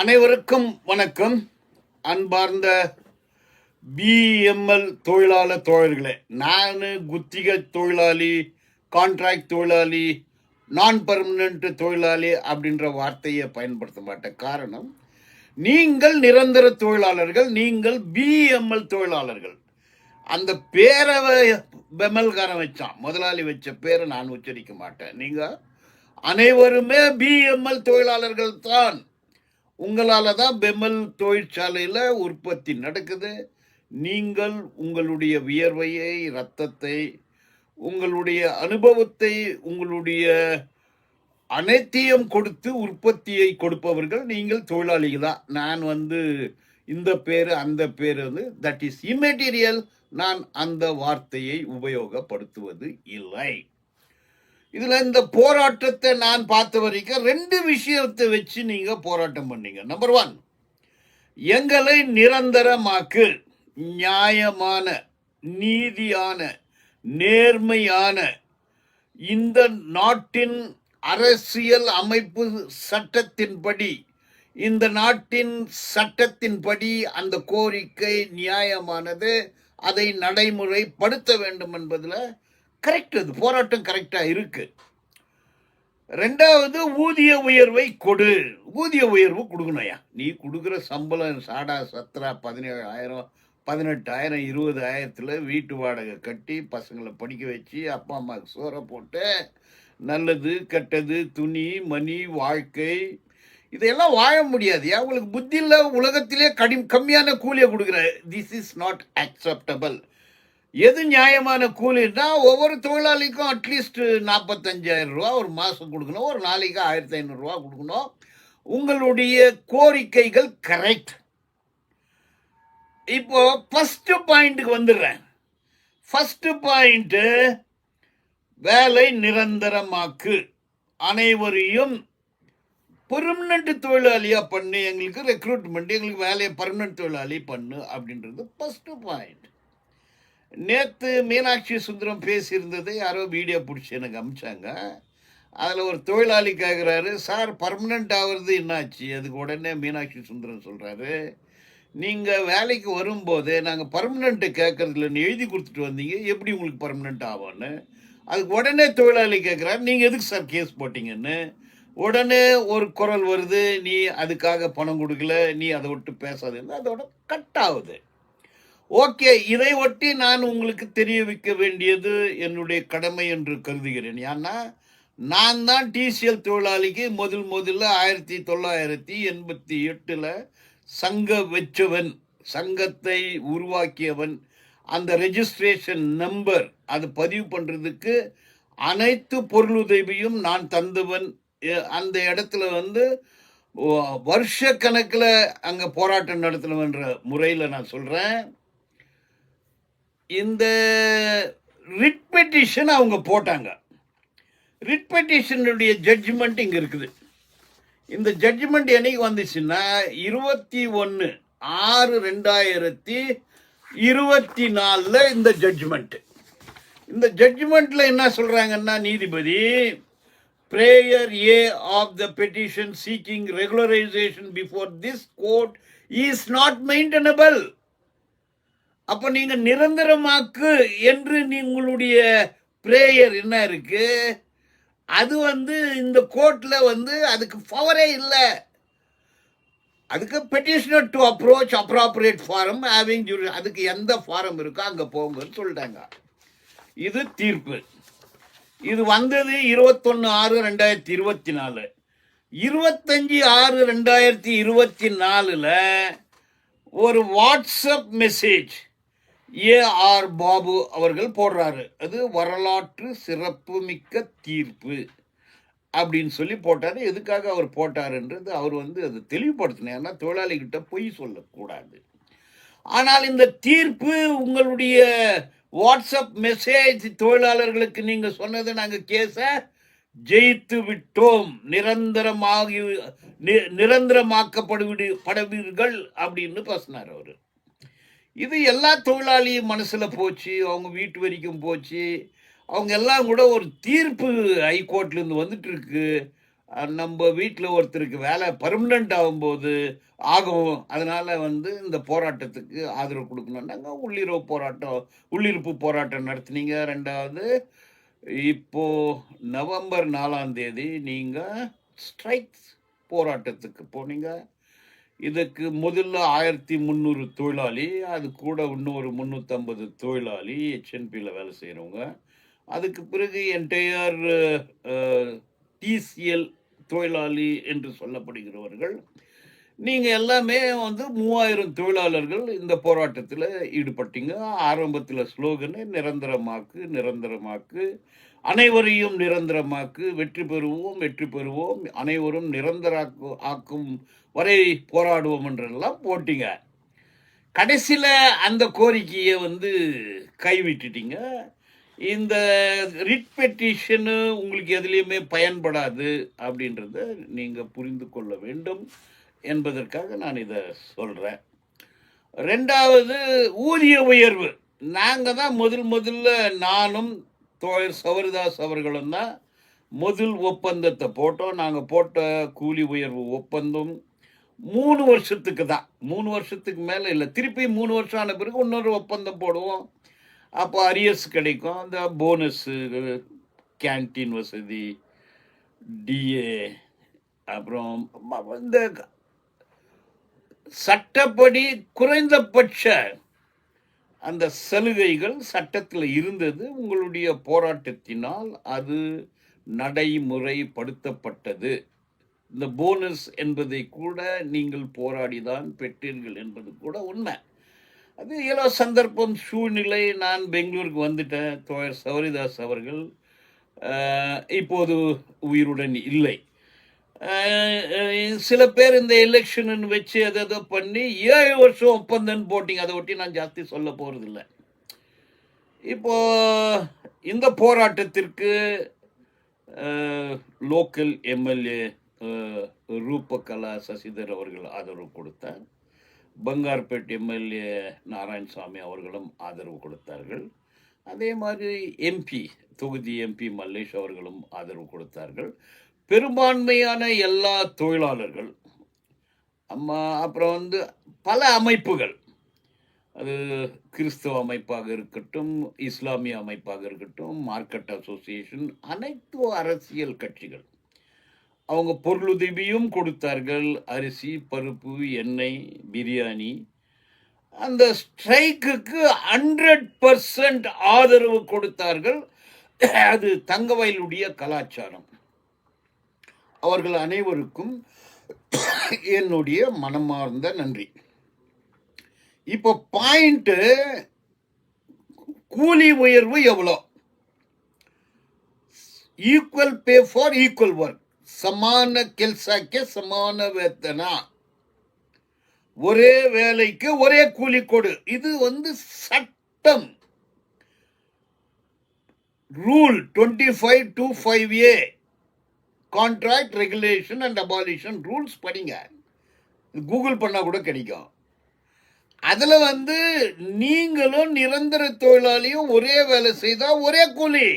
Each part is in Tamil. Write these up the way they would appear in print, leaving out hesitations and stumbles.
அனைவருக்கும் வணக்கம். அன்பார்ந்த பிஎம்எல் தொழிலாளர் தோழர்களே, நான் குத்திக தொழிலாளி, கான்ட்ராக்ட் தொழிலாளி, நான் பர்மனண்ட் தொழிலாளி அப்படின்ற வார்த்தையை பயன்படுத்த மாட்டேன். காரணம், நீங்கள் நிரந்தர தொழிலாளர்கள், நீங்கள் பிஎம்எல் தொழிலாளர்கள். அந்த பேரை பெமல்காரன் வச்சான், முதலாளி வச்ச பேரை நான் உச்சரிக்க மாட்டேன். நீங்கள் அனைவருமே பிஎம்எல் தொழிலாளர்கள் தான். உங்களால் தான் பெமல் தொழிற்சாலையில் உற்பத்தி நடக்குது. நீங்கள் உங்களுடைய வியர்வையை, இரத்தத்தை, உங்களுடைய அனுபவத்தை, உங்களுடைய அனைத்தையும் கொடுத்து உற்பத்தியை கொடுப்பவர்கள் நீங்கள் தொழிலாளிகள் தான். நான் இந்த பேர் அந்த பேர் தட் இஸ் இம்மெட்டீரியல். நான் அந்த வார்த்தையை உபயோகப்படுத்துவது இல்லை. இதில் இந்த போராட்டத்தை நான் பார்த்த வரைக்கும் 2 விஷயத்தை வச்சு நீங்கள் போராட்டம் பண்ணீங்க. நம்பர் 1, எங்களை நிரந்தரமாக்கு. நியாயமான, நீதியான, நேர்மையான இந்த நாட்டின் அரசியல் அமைப்பு சட்டத்தின்படி, இந்த நாட்டின் சட்டத்தின்படி அந்த கோரிக்கை நியாயமானது. அதை நடைமுறைப்படுத்த வேண்டும் என்பதில் கரெக்ட். அது போராட்டம் கரெக்டாக இருக்கு. 2வது, ஊதிய உயர்வை கொடு. ஊதிய உயர்வு கொடுக்கணும்யா. நீ கொடுக்குற சம்பளம் சாடா சத்ரா 17,000, 18,000, 20,000 வீட்டு வாடகை கட்டி பசங்களை படிக்க வச்சு அப்பா அம்மாவுக்கு சோறை போட்டு நல்லது கெட்டது துணி மணி வாழ்க்கை இதையெல்லாம் வாழ முடியாது. உங்களுக்கு புத்தி இல்லை. உலகத்திலே கம்மியான கூலியை கொடுக்குற. This is not acceptable. எது நியாயமான கூலின்னா, ஒவ்வொரு தொழிலாளிக்கும் அட்லீஸ்ட் 45,000 ரூபா ஒரு மாதம் கொடுக்கணும். ஒரு நாளைக்கு 1,500 ரூபா கொடுக்கணும். உங்களுடைய கோரிக்கைகள் கரெக்ட். இப்போ ஃபர்ஸ்ட் பாயிண்ட்டுக்கு வந்துடுறேன். ஃபர்ஸ்ட் பாயிண்ட்டு, வேலை நிரந்தரமாக்கு. அனைவரையும் பெர்மனண்ட் தொழிலாளியாக பண்ணு. எங்களுக்கு ரெக்ரூட்மெண்ட், எங்களுக்கு வேலையை பர்மனண்ட் தொழிலாளி பண்ணு அப்படின்றது ஃபர்ஸ்ட் பாயிண்ட். நேற்று மீனாட்சி சுந்தரம் பேசியிருந்ததை யாரோ வீடியோ பிடிச்சி எனக்கு அமிச்சாங்க. அதில் ஒரு தொழிலாளி கேட்குறாரு, சார் பர்மனெண்ட் ஆகிறது என்னாச்சு? அதுக்கு உடனே மீனாட்சி சுந்தரம் சொல்கிறாரு, நீங்கள் வேலைக்கு வரும்போதே நாங்கள் பர்மனெண்ட்டு கேட்குறதுலன்னு எழுதி கொடுத்துட்டு வந்தீங்க, எப்படி உங்களுக்கு பர்மனெண்ட் ஆகும்னு. அதுக்கு உடனே தொழிலாளி கேட்குறாரு, நீங்கள் எதுக்கு சார் கேஸ் போட்டிங்கன்னு. உடனே ஒரு குரல் வருது, நீ அதுக்காக பணம் கொடுக்கல, நீ அதை விட்டு பேசாதுன்னு. அதோட கட் ஆகுது. ஓகே, இதை ஒட்டி நான் உங்களுக்கு தெரிய வைக்க வேண்டியது என்னுடைய கடமை என்று கருதுகிறேன். ஏன்னா நான் தான் டிசிஎல் தொழிலாளிக்கு முதல்ல 1988 சங்கம் வச்சவன், சங்கத்தை உருவாக்கியவன். அந்த ரெஜிஸ்ட்ரேஷன் நம்பர் அது பதிவு பண்ணுறதுக்கு அனைத்து பொருளுதவியும் நான் தந்தவன். அந்த இடத்துல வருஷ கணக்கில் அங்கே போராட்டம் நடத்தினவன்ற முறையில் நான் சொல்கிறேன். இந்த ரிட் பெட்டிஷன் அவங்க போட்டாங்க. ரிட் பெட்டிஷனுடைய ஜட்ஜ்மெண்ட் இங்கே இருக்குது. இந்த ஜட்ஜ்மெண்ட் என்னைக்கு வந்துச்சுன்னா 21/6/2024 இந்த ஜட்ஜ்மெண்ட். இந்த ஜட்ஜ்மெண்ட்டில் என்ன சொல்கிறாங்கன்னா, நீதிபதி, prayer a of the petition seeking regularisation before this court is not maintainable. அப்போ நீங்கள் நிரந்தரமாக்கு என்று உங்களுடைய பிரேயர் என்ன இருக்கு, அது இந்த கோர்ட்டில் அதுக்கு பவரே இல்லை. அதுக்கு petitioner to approach appropriate forum having அதுக்கு எந்த ஃபாரம் இருக்கோ அங்கே போங்கன்னு சொல்லிட்டாங்க. இது தீர்ப்பு. இது 21/6/2024. 25/6/2024 ஒரு வாட்ஸ்அப் மெசேஜ் ஏஆர் பாபு அவர்கள் போடுறாரு. அது வரலாற்று சிறப்புமிக்க தீர்ப்பு அப்படின்னு சொல்லி போட்டார். எதுக்காக அவர் போட்டாருன்றது அவர் அது தெளிவுபடுத்தினார். ஏன்னா தொழிலாளிகிட்ட பொய் சொல்லக்கூடாது. ஆனால் இந்த தீர்ப்பு உங்களுடைய வாட்ஸ்அப் மெசேஜ் தொழிலாளர்களுக்கு நீங்கள் சொன்னது, நாங்கள் கேஸை ஜெயித்து விட்டோம், நிரந்தரமாக்கப்படுவீர்கள் அப்படின்னு பேசினார் அவர். இது எல்லா தொழிலாளியும் மனசில் போச்சு, அவங்க வீட்டு வரைக்கும் போச்சு. அவங்க எல்லாம் கூட ஒரு தீர்ப்பு ஹைகோர்ட்லேருந்து வந்துட்டு இருக்கு. நம்ம வீட்டில் ஒருத்தருக்கு வேலை பர்மனண்ட் ஆகும்போது ஆகும். அதனால இந்த போராட்டத்துக்கு ஆதரவு கொடுக்கணும்னாங்க. உள்ளிருப்பு போராட்டம் நடத்துனீங்க. 2வது இப்போ நவம்பர் 4ஆம் தேதி நீங்க ஸ்ட்ரைக் போராட்டத்துக்கு போனீங்க. இதுக்கு முதல்ல 1300 தொழிலாளி, அது கூட இன்னும் ஒரு 350 தொழிலாளி ஹெச்என்பியில் வேலை செய்கிறவங்க. அதுக்கு பிறகு என்டையர் டிசிஎல் தொழிலாளி என்று சொல்லப்படுகிறவர்கள். நீங்கள் எல்லாமே 3000 தொழிலாளர்கள் இந்த போராட்டத்தில் ஈடுபட்டீங்க. ஆரம்பத்தில் ஸ்லோகனு நிரந்தரமாக்கு, நிரந்தரமாக்கு, அனைவரையும் நிரந்தரமாக்கு, வெற்றி பெறுவோம், வெற்றி பெறுவோம், அனைவரும் ஆக்கும் வரை போராடுவோம் என்றெல்லாம் போட்டீங்க. கடைசியில் அந்த கோரிக்கையை கைவிட்டுட்டீங்க. இந்த ரிட் பெட்டிஷனு உங்களுக்கு எதுலேயுமே பயன்படாது அப்படின்றத நீங்கள் புரிந்து கொள்ள வேண்டும் என்பதற்காக நான் இதை சொல்கிறேன். 2வது ஊதிய உயர்வு. நாங்கள் தான் முதல்ல நானும் தோழர் சௌரிதாஸ் அவர்களும் தான் முதல் ஒப்பந்தத்தை போட்டோம். நாங்கள் போட்ட கூலி உயர்வு ஒப்பந்தம் 3 வருஷத்துக்கு தான். 3 வருஷத்துக்கு மேலே இல்லை. திருப்பி 3 வருஷம் ஆன பிறகு இன்னொரு ஒப்பந்தம் போடுவோம். அப்போ அரியர்ஸ் கிடைக்கும். அந்த போனஸ்ஸு, கேன்டீன் வசதி, டிஏ, அப்புறம் இந்த சட்டப்படி குறைந்தபட்ச அந்த சலுகைகள் சட்டத்தில் இருந்தது. உங்களுடைய போராட்டத்தினால் அது நடைமுறைப்படுத்தப்பட்டது. இந்த போனஸ் என்பதை கூட நீங்கள் போராடிதான் பெற்றீர்கள் என்பது கூட உண்மை. அது ஏதோ சந்தர்ப்பம், சூழ்நிலை. நான் பெங்களூருக்கு வந்துட்டேன். தோழர் சௌரிதாஸ் அவர்கள் இப்போது உயிருடன் இல்லை. சில பேர் இந்த எலெக்ஷன் வச்சு எதோ பண்ணி 7 வருஷம் ஒப்பந்தம் போட்டிங்க. அதை ஒட்டி நான் ஜாஸ்தி சொல்ல போகிறதில்ல. இப்போ இந்த போராட்டத்திற்கு லோக்கல் எம்எல்ஏ ரூபகலா சசிதர் அவர்கள் ஆதரவு கொடுத்தார். பங்கார்பேட் எம்எல்ஏ நாராயணசாமி அவர்களும் ஆதரவு கொடுத்தார்கள். அதே மாதிரி தொகுதி எம்பி மல்லேஷ் அவர்களும் ஆதரவு கொடுத்தார்கள். பெரும்பான்மையான எல்லா தொழிலாளர்கள், அப்புறம் பல அமைப்புகள், அது கிறிஸ்தவ அமைப்பாக இருக்கட்டும், இஸ்லாமிய அமைப்பாக இருக்கட்டும், மார்க்கெட் அசோசியேஷன், அனைத்து அரசியல் கட்சிகள் அவங்க பொருளுதவியும் கொடுத்தார்கள். அரிசி, பருப்பு, எண்ணெய், பிரியாணி. அந்த ஸ்ட்ரைக்குக்கு 100% ஆதரவு கொடுத்தார்கள். அது தங்கவயலுடைய கலாச்சாரம். அவர்கள் அனைவருக்கும் என்னுடைய மனமார்ந்த நன்றி. இப்போ பாயிண்ட், கூலி உயர்வு எவ்வளோ? Equal pay for equal work, சமான ಕೆಲ್ಸಕ್ಕೆ சமான வேத்தன, ஒரே வேலைக்கு ஒரே கூலி கொடு. இது சட்டம். Rule 2525A, contract regulation and abolition rules படிங்க. கூகுள் பண்ணா கூட கிடைக்கும். அதுல நீங்களும் நிரந்தர தொழிலாளியும் ஒரே வேலை செய்தா ஒரே கூலி.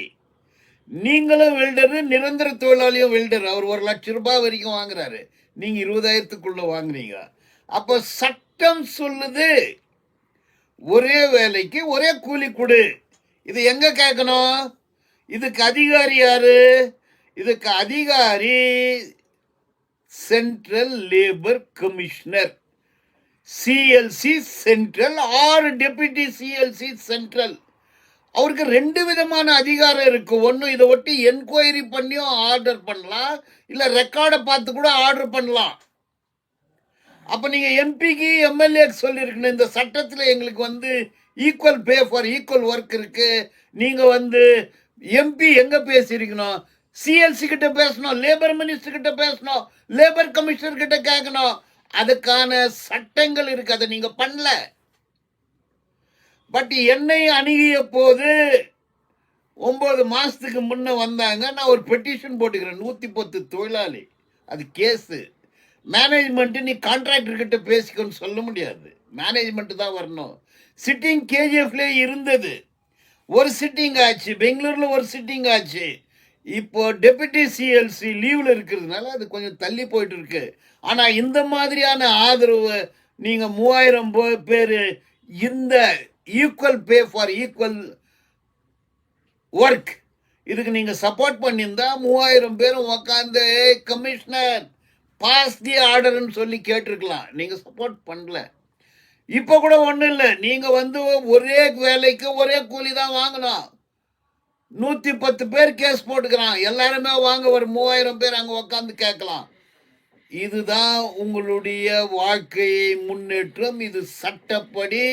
நீங்களும் வெல்டரு, நிரந்தர தொழிலாளியும் வெல்டர். அவர் 1 லட்சம் ரூபாய் வரைக்கும் வாங்குறாரு, நீங்க 20,000க்குள்ள வாங்குறீங்க. அப்ப சட்டம் சொல்லுது ஒரே வேலைக்கு ஒரே கூலி கொடு. இது எங்க கேட்கணும்? இதுக்கு அதிகாரி யாரு? இதுக்கு அதிகாரி central labour commissioner, CLC central or deputy CLC central. அவருக்கு 2 விதமான அதிகாரம் இருக்கு. ஒன்று, இதை ஒட்டி என்கொயரி பண்ணியும் ஆர்டர் பண்ணலாம், இல்லை ரெக்கார்டை பார்த்து கூட ஆர்டர் பண்ணலாம். அப்போ நீங்கள் எம்பிக்கு எம்எல்ஏக்கு சொல்லியிருக்கணும், இந்த சட்டத்தில் எங்களுக்கு equal pay for equal work இருக்கு. நீங்கள் எம்பி எங்கே பேசியிருக்கணும்? சிஎல்சி கிட்ட பேசணும், லேபர் மினிஸ்டர் கிட்ட பேசணும், லேபர் கமிஷனர் கிட்ட கேட்கணும். அதுக்கான சட்டங்கள் இருக்கு, அதை நீங்க பண்ணல. பட் என்னை அணுகிய போது 9 மாசத்துக்கு முன்ன வந்தாங்க. நான் ஒரு பெட்டிஷன் போட்டுக்கிறேன், 110 தொழிலாளி. அது கேஸு. மேனேஜ்மெண்ட் நீ கான்ட்ராக்டர் கிட்ட பேசிக்கன்னு சொல்ல முடியாது, மேனேஜ்மெண்ட் தான் வரணும். சிட்டிங் கேஜிஎஃப்ல இருந்தது, ஒரு சிட்டிங் ஆச்சு, பெங்களூர்ல ஒரு சிட்டிங் ஆச்சு. இப்போ டெபுட்டி சிஎல்சி லீவ்ல இருக்கிறதுனால அது கொஞ்சம் தள்ளி போயிட்டு இருக்கு. ஆனா இந்த மாதிரியான ஆதரவு நீங்க 3000 பேரு இந்த equal pay for equal work இதுக்கு நீங்க சப்போர்ட் பண்ணியிருந்தா 3000 பேரும் உக்காந்து கமிஷனர் பாஸ் தி ஆர்டர்னு சொல்லி கேட்டிருக்கலாம். நீங்க சப்போர்ட் பண்ணல. இப்போ கூட ஒன்றும் இல்லை. நீங்க வந்து ஒரே வேலைக்கு ஒரே கூலி தான் வாங்கணும். 110 பேர் கேஸ் போட்டுக்கிறான். எல்லாருமே வாங்க ஒரு 3000 பேர் அங்க உக்காந்து கேட்கலாம். இதுதான் உங்களுடைய வாழ்க்கையை முன்னேற்றம். இது சட்டப்படி.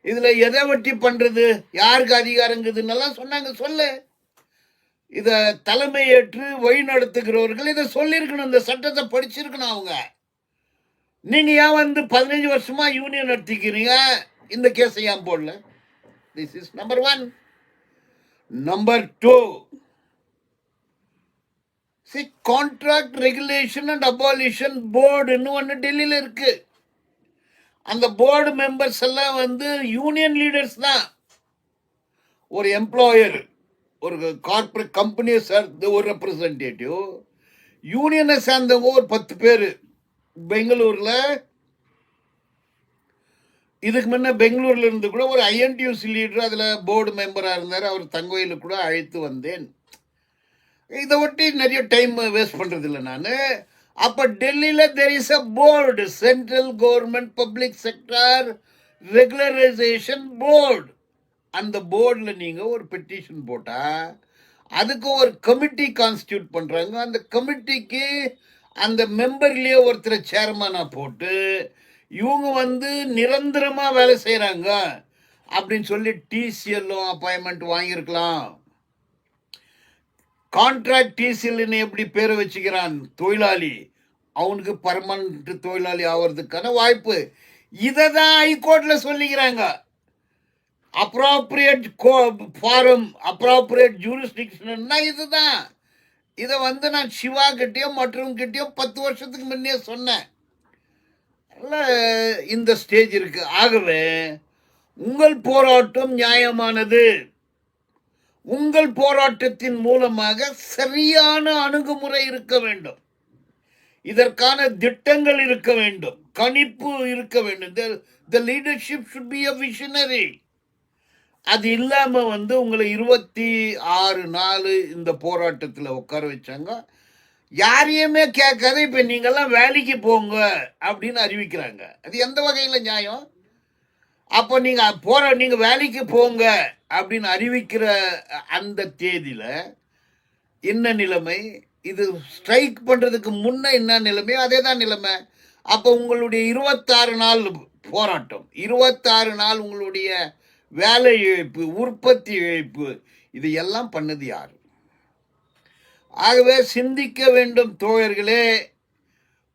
இதுல எதை வட்டி பண்றது, யாருக்கு அதிகாரங்குதுன்னெல்லாம் சொன்னாங்க. சொல்லு. இத தலைமை ஏற்று வழி நடத்துகிறவர்கள் இதை சொல்லியிருக்கணும். இந்த சட்டத்தை படிச்சிருக்கணும் அவங்க. நீங்க ஏன் வந்து 15 வருஷமா யூனியன் நடத்திக்கிறீங்க? இந்த கேஸை ஏன் போடல? This is number 1. Number 2, contract regulation and abolition போர்டுன்னு ஒன்று டெல்லியில் இருக்கு. அந்த போர்டு மெம்பர்ஸ் எல்லாம் வந்து யூனியன் லீடர்ஸ் தான். ஒரு எம்ப்ளாயர், ஒரு கார்பரேட் கம்பெனியை சேர்ந்த ஒரு ரெப்ரசன்டேட்டிவ், யூனியனை சேர்ந்தவங்க ஒரு 10 பேர். பெங்களூர்ல இதுக்கு முன்ன பெங்களூர்ல இருந்து கூட ஒரு ஐஎன்டியூசி லீடர் அதுல போர்டு மெம்பரா இருந்தார். அவர் தங்கோயிலுக்கு கூட அழைத்து வந்தேன். இதை ஒட்டி நிறைய டைம் வேஸ்ட் பண்றது இல்லை நான். அப்ப டெல்லியில there is a board, central government public sector regularisation board. அந்த போர்டில் நீங்க ஒரு பெட்டிஷன் போட்டா அதுக்கு ஒரு கமிட்டி கான்ஸ்டியூட் பண்றாங்க. அந்த கமிட்டிக்கு அந்த மெம்பர்லயே ஒருத்தரை சேர்மனா போட்டு இவங்க வந்து நிரந்தரமா வேலை செய்யறாங்க அப்படின்னு சொல்லி டிசிஎல்லும் அப்பாயின்மெண்ட் வாங்கியிருக்கலாம். கான்ட்ராக்ட் டிசிஎல் எப்படி பேரை வச்சுக்கிறான் தொழிலாளி, அவனுக்கு பர்மனன்ட் தொழிலாளி ஆவறதுக்கான வாய்ப்பு. இதை தான் ஹைகோர்ட்ல சொல்லிக்கிறாங்க. அப்ராப்ரியேட் ஃபாரம், அப்ராப்ரியேட் ஜூரிஸ்டிக்ஷன்னா இதுதான். இதை வந்து நான் சிவா கிட்டேயும் மற்றவங்க கிட்டேயும் 10 வருஷத்துக்கு முன்னே சொன்னேன். இந்த ஸ்டேஜ் இருக்கு. ஆகவே உங்கள் போராட்டம் நியாயமானது. உங்கள் போராட்டத்தின் மூலமாக சரியான அணுகுமுறை இருக்க வேண்டும். இதற்கான திட்டங்கள் இருக்க வேண்டும், கணிப்பு இருக்க வேண்டும். The leadership should be a visionary. அது இல்லாம வந்து உங்களை 26 நாள் இந்த போராட்டத்தில் உட்கார வச்சாங்க. யாரையுமே கேட்காத இப்ப நீங்கெல்லாம் வேலைக்கு போங்க அப்படின்னு அறிவிக்கிறாங்க. அது எந்த வகையில நியாயம்? அப்போ நீங்க வேலைக்கு போங்க அப்படின்னு அறிவிக்கிற அந்த தேதியில என்ன நிலைமை? இது ஸ்ட்ரைக் பண்றதுக்கு முன்ன என்ன நிலைமையோ அதே தான் நிலைமை. அப்போ உங்களுடைய 26 நாள் போராட்டம், 26 நாள் உங்களுடைய வேலை இழப்பு, உற்பத்தி இழப்பு, இது எல்லாம் பண்ணது யாரு? ஆகவே சிந்திக்க வேண்டும் தோழர்களே.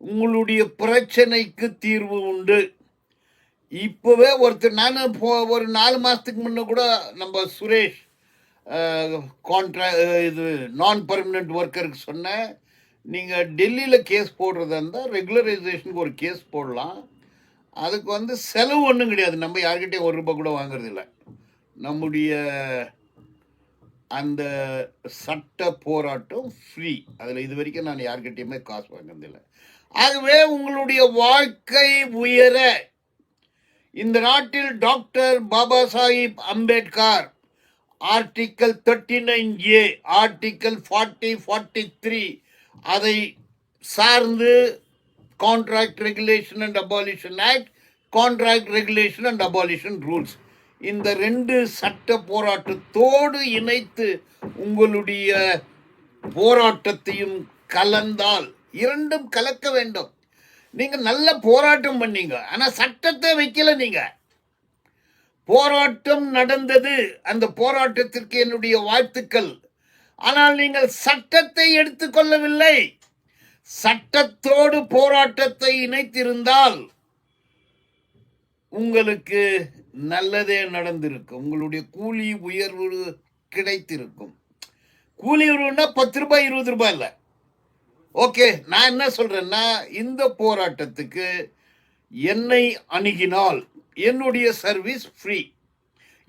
உங்களுடைய பிரச்சனைக்கு தீர்வு உண்டு. இப்பவே ஒருத்தர், நான் ஒரு 4 மாசத்துக்கு முன்ன கூட நம்ம சுரேஷ் இது நான் பர்மனன்ட் ஒர்க்கருக்கு சொன்னேன், நீங்க டெல்லியில கேஸ் போடுறதா இருந்தால் ரெகுலரைசேஷனுக்கு ஒரு கேஸ் போடலாம். அதுக்கு வந்து செலவு ஒன்றும் கிடையாது. நம்ம யார்கிட்டையும் ₹1 கூட வாங்குறது இல்லை. நம்முடைய அந்த சட்ட போராட்டம் ஃப்ரீ. அதில் இது வரைக்கும் நான் யார்கிட்டையுமே காசு வாங்குறதில்லை. ஆகவே உங்களுடைய வாழ்க்கை உயர இந்த நாட்டில் doctor Baba Sahib Ambedkar article 39A, article 40, 43 அதை சார்ந்து contract regulation and abolition act, contract regulation and abolition rules, இந்த 2 சட்ட போராட்டத்தோடு இணைத்து உங்களுடைய போராட்டத்தையும் கலந்தால், இரண்டும் கலக்க வேண்டும். நீங்க நல்ல போராட்டம் பண்ணீங்க, ஆனா சட்டத்தை வைக்கல. நீங்க போராட்டம் நடந்தது, அந்த போராட்டத்திற்கு என்னுடைய வாழ்த்துக்கள். ஆனால் நீங்கள் சட்டத்தை எடுத்துக்கொள்ளவில்லை. சட்டத்தோடு போராட்டத்தை இணைத்திருந்தால் உங்களுக்கு நல்லதே நடந்திருக்கும். உங்களுடைய கூலி உயர்வு கிடைத்திருக்கும். கூலி உயர்வுன்னா ₹10 ₹20 இல்லை. ஓகே, நான் என்ன சொல்றேன்னா, இந்த போராட்டத்துக்கு என்னை அணுகினால் என்னுடைய சர்வீஸ் ஃப்ரீ.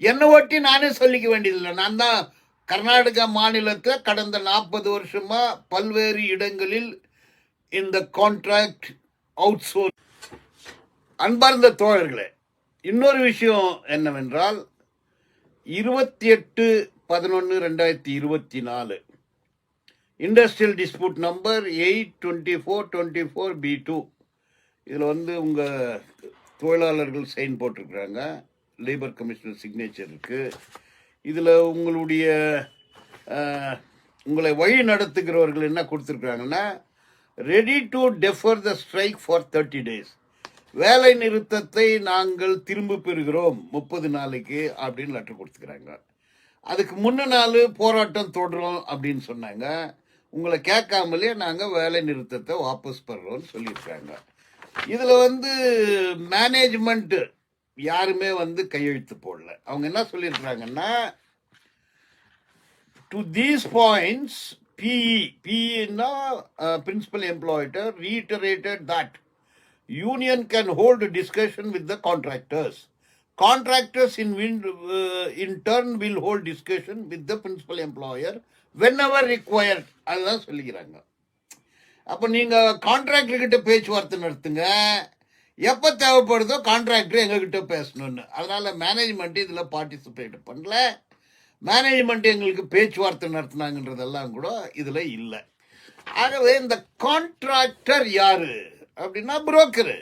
என்னை ஒட்டி நானே சொல்லிக்க வேண்டியதில்லை. நான் தான் கர்நாடகா மாநிலத்தில் கடந்த 40 வருஷமா பல்வேறு இடங்களில் இந்த கான்ட்ராக்ட் அவுட் சோர்ஸ். அன்பார்ந்த தோழர்களே, இன்னொரு விஷயம் என்னவென்றால் 28/11/2024 இண்டஸ்ட்ரியல் டிஸ்பியூட் நம்பர் 82424B2 இதில் உங்கள் தொழிலாளர்கள் சைன் போட்டிருக்கிறாங்க, லேபர் கமிஷனர் சிக்னேச்சர் இருக்குது. இதில் உங்களை வழி நடத்துகிறவர்கள் என்ன கொடுத்துருக்குறாங்கன்னா, ready to defer the strike for 30 days, வேலை நிறுத்தத்தை நாங்கள் திரும்ப பெறுகிறோம் 30 நாளைக்கு அப்படின்னு லெட்டர் கொடுத்துக்கிறாங்க. அதுக்கு முன்ன நாள் போராட்டம் தொடரும் அப்படின்னு சொன்னாங்க. உங்களை கேட்காமலே நாங்கள் வேலை நிறுத்தத்தை வாபஸ் பெறுறோம்னு சொல்லியிருக்காங்க. இதில் மேனேஜ்மெண்ட்டு யாருமே கையெழுத்து போடல. அவங்க என்ன சொல்லியிருக்கிறாங்கன்னா, to these points PE principal employer reiterated that union can hold a discussion with the contractors. Contractors in turn will hold discussion with the principal employer whenever required. அதுதான் சொல்லிக்கிறாங்க. அப்போ நீங்கள் கான்ட்ராக்டர்கிட்ட பேச்சுவார்த்தை நடத்துங்க, எப்போ தேவைப்படுதோ கான்ட்ராக்டர் எங்ககிட்ட பேசணும்னு. அதனால் மேனேஜ்மெண்ட் இதில் பார்ட்டிசிபேட் பண்ணல. மேனேஜ்மெண்ட் எங்களுக்கு பேச்சுவார்த்தை நடத்தினாங்கன்றதெல்லாம் கூட இதில் இல்லை. ஆகவே இந்த கான்ட்ராக்டர் யார் அப்படின்னா புரோக்கரு.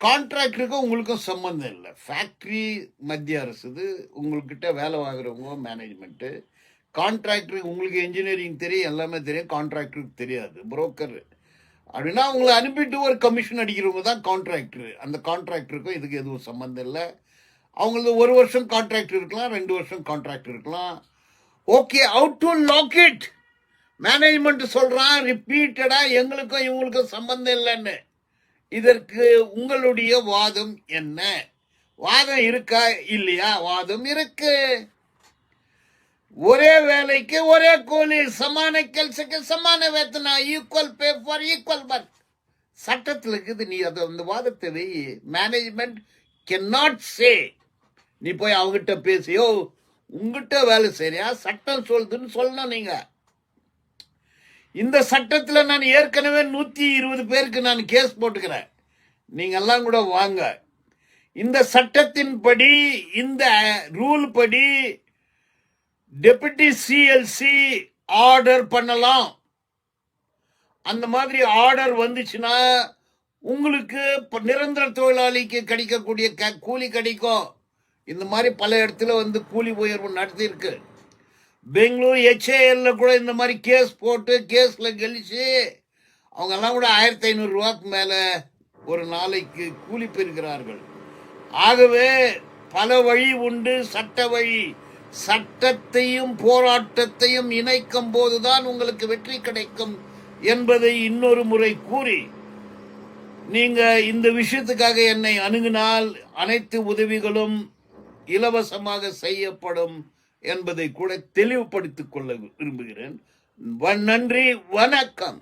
கான்ட்ராக்டருக்கும் உங்களுக்கும் சம்மந்தம் இல்லை. ஃபேக்ட்ரி மத்திய அரசுது, உங்கள்கிட்ட வேலை வாங்குறவங்க மேனேஜ்மெண்ட்டு. கான்ட்ராக்டருக்கு உங்களுக்கு இன்ஜினியரிங் தெரியும், எல்லாமே தெரியும், கான்ட்ராக்டருக்கு தெரியாது. புரோக்கர் அப்படின்னா உங்களை அனுப்பிட்டு ஒரு கமிஷன் அடிக்கிறவங்க தான் கான்ட்ராக்டரு. அந்த கான்ட்ராக்டருக்கும் இதுக்கு எதுவும் சம்மந்தம் இல்லை. அவங்களுக்கு 1 வருஷம் கான்ட்ராக்ட் இருக்கலாம், 2 வருஷம் கான்ட்ராக்ட் இருக்கலாம். Okay, out to log it. Management சொல்கிறான் ரிப்பீட்டடாக எங்களுக்கும் இவங்களுக்கும் சம்பந்தம் இல்லைன்னு. இதற்கு உங்களுடைய வாதம் என்ன? வாதம் இருக்கா இல்லையா? வாதம் இருக்கு. ஒரே வேலைக்கு ஒரே கூலி, சமான ಕೆಲಸಕ್ಕೆ சமான வேತನ, equal pay for equal work. சட்டத்தில் இருக்குது. நீ அந்த வாதத்தை வை. மேனேஜ்மெண்ட் cannot say நீ போய் அவங்ககிட்ட பேசியோ உங்ககிட்ட வேலை சரியா சட்டம் சொல்லுதுன்னு சொல்லணும். நீங்க இந்த சட்டத்தில் நான் ஏற்கனவே 120 பேருக்கு நான் கேஸ் போட்டுக்கிறேன். நீங்க எல்லாம் கூட வாங்க. இந்த சட்டத்தின்படி, இந்த ரூல் படி டெபுட்டி சிஎல்சி ஆர்டர் பண்ணலாம். அந்த மாதிரி ஆர்டர் வந்துச்சுன்னா உங்களுக்கு நிரந்தர தொழிலாளிக்கு கிடைக்கக்கூடிய கூலி கிடைக்கும். இந்த மாதிரி பல இடத்துல கூலி உயர்வு நடத்தியிருக்கு. பெங்களூர் HAL கூட இந்த மாதிரி கேஸ் போட்டு கேஸில் கழிச்சு அவங்கெல்லாம் கூட 1500 ரூபாய்க்கு மேலே ஒரு நாளைக்கு கூலி பெறுகிறார்கள். ஆகவே பல வழி உண்டு, சட்ட வழி. சட்டத்தையும் போராட்டத்தையும் இணைக்கும் போதுதான் உங்களுக்கு வெற்றி கிடைக்கும் என்பதை இன்னொரு முறை கூறி, நீங்க இந்த விஷயத்துக்காக என்னை அணுகினால் அனைத்து உதவிகளும் இலவசமாக செய்யப்படும் என்பதை கூட தெளிவுபடுத்திக் கொள்ள விரும்புகிறேன். நன்றி, வணக்கம்.